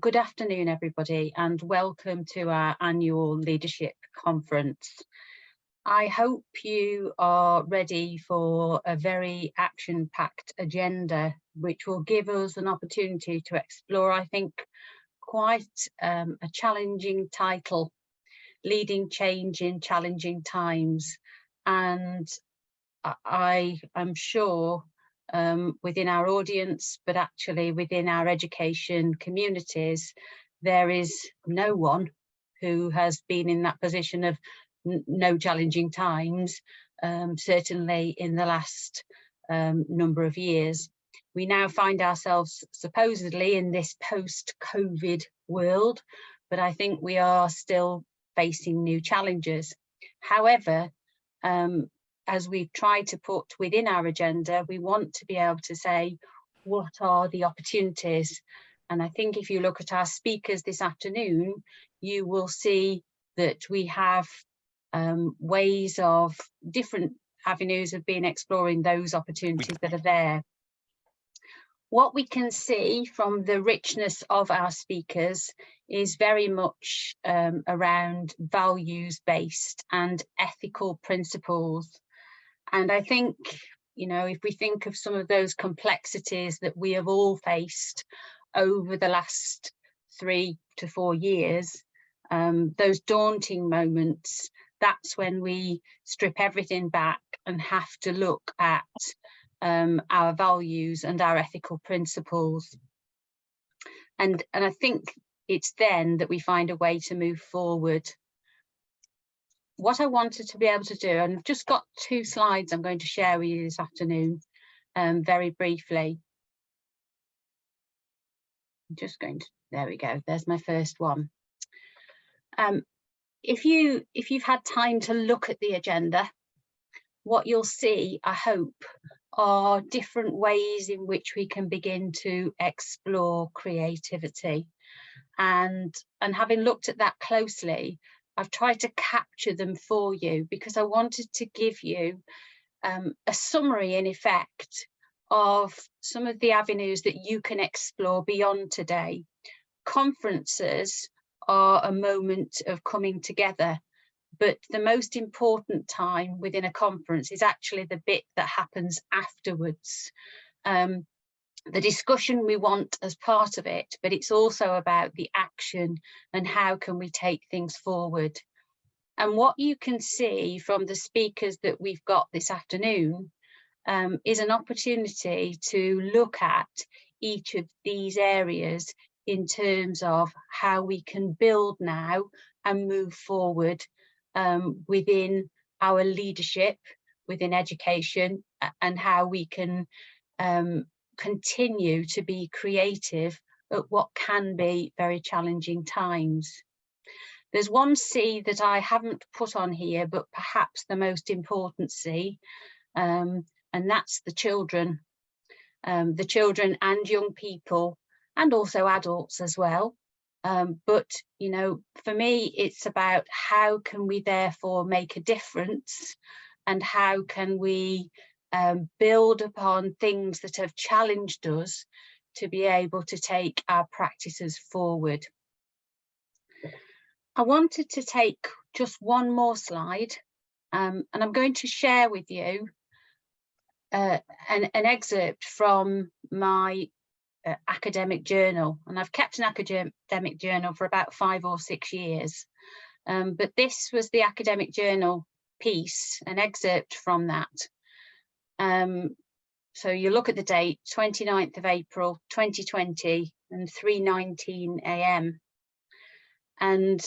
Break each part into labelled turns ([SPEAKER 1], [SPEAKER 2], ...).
[SPEAKER 1] good afternoon, everybody, and welcome to our annual leadership conference. I hope you are ready for a very action-packed agenda, which will give us an opportunity to explore, I think, quite a challenging title, Leading Change in Challenging Times. And I'm sure within our audience, but actually within our education communities, there is no one who has been in that position of no challenging times, certainly in the last number of years. We now find ourselves supposedly in this post-COVID world, but I think we are still facing new challenges. However, as we've tried to put within our agenda, we want to be able to say, what are the opportunities? And I think if you look at our speakers this afternoon, you will see that we have ways of different avenues of being exploring those opportunities that are there. What we can see from the richness of our speakers is very much around values-based and ethical principles. And I think, you know, if we think of some of those complexities that we have all faced over the last 3 to 4 years, those daunting moments, that's when we strip everything back and have to look at our values and our ethical principles. And I think it's then that we find a way to move forward. What I wanted to be able to do, and I've just got 2 slides I'm going to share with you this afternoon, very briefly. I'm just going to, there we go, there's my first one. If you've had time to look at the agenda, what you'll see, I hope, are different ways in which we can begin to explore creativity. And having looked at that closely, I've tried to capture them for you because I wanted to give you a summary, in effect, of some of the avenues that you can explore beyond today. Conferences are a moment of coming together, but the most important time within a conference is actually the bit that happens afterwards. The discussion we want as part of it, but it's also about the action and how can we take things forward. And what you can see from the speakers that we've got this afternoon is an opportunity to look at each of these areas in terms of how we can build now and move forward within our leadership, within education, and how we can continue to be creative at what can be very challenging times. There's one C that I haven't put on here, but perhaps the most important C, and that's the children and young people, and also adults as well. But, you know, for me, it's about how can we therefore make a difference, and how can we build upon things that have challenged us to be able to take our practices forward. I wanted to take just one more slide, and I'm going to share with you an excerpt from my academic journal, and I've kept an academic journal for about 5 or 6 years, but this was the academic journal piece, an excerpt from that. So you look at the date, 29th of April 2020 and 3:19 AM, and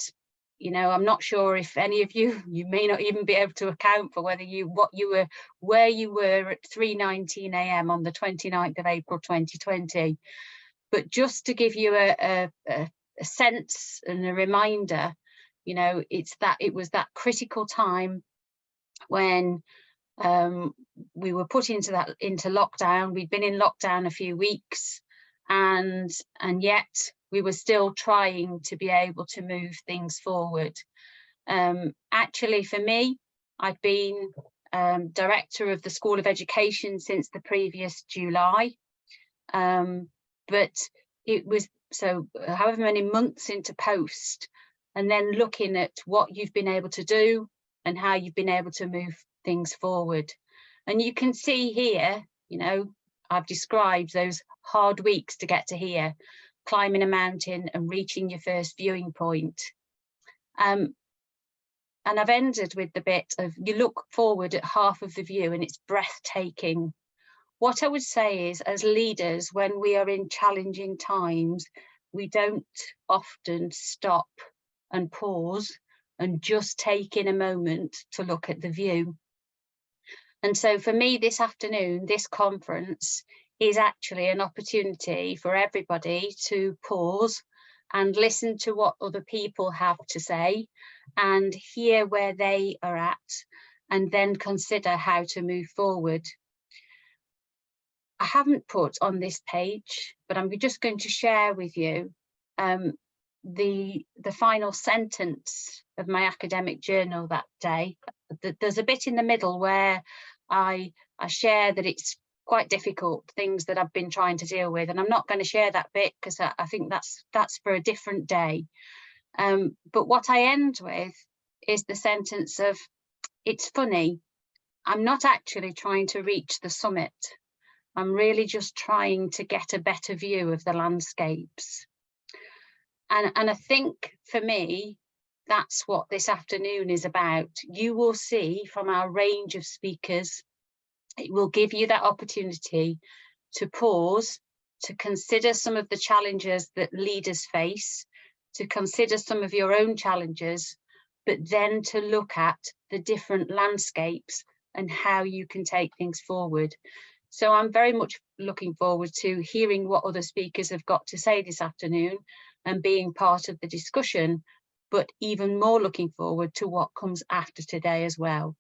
[SPEAKER 1] you know, I'm not sure if any of you may not even be able to account for where you were at 3:19 AM on the 29th of April 2020. But just to give you a sense and a reminder, you know, it was that critical time when we were put into lockdown. We'd been in lockdown a few weeks, and yet we were still trying to be able to move things forward. Actually, for me, I've been director of the School of Education since the previous July, but it was so however many months into post, and then looking at what you've been able to do and how you've been able to move things forward. And you can see here, you know, I've described those hard weeks to get to here, climbing a mountain and reaching your first viewing point. And I've ended with the bit of you look forward at half of the view and it's breathtaking. What I would say is, as leaders, when we are in challenging times, we don't often stop and pause and just take in a moment to look at the view. And so for me this afternoon, this conference is actually an opportunity for everybody to pause and listen to what other people have to say and hear where they are at, and then consider how to move forward. I haven't put on this page, but I'm just going to share with you the final sentence of my academic journal that day. There's a bit in the middle where I share that it's quite difficult, things that I've been trying to deal with, and I'm not going to share that bit because I think that's for a different day. But what I end with is the sentence of, it's funny, I'm not actually trying to reach the summit. I'm really just trying to get a better view of the landscapes. And I think for me, that's what this afternoon is about. You will see from our range of speakers, it will give you that opportunity to pause, to consider some of the challenges that leaders face, to consider some of your own challenges, but then to look at the different landscapes and how you can take things forward. So I'm very much looking forward to hearing what other speakers have got to say this afternoon and being part of the discussion, but even more looking forward to what comes after today as well.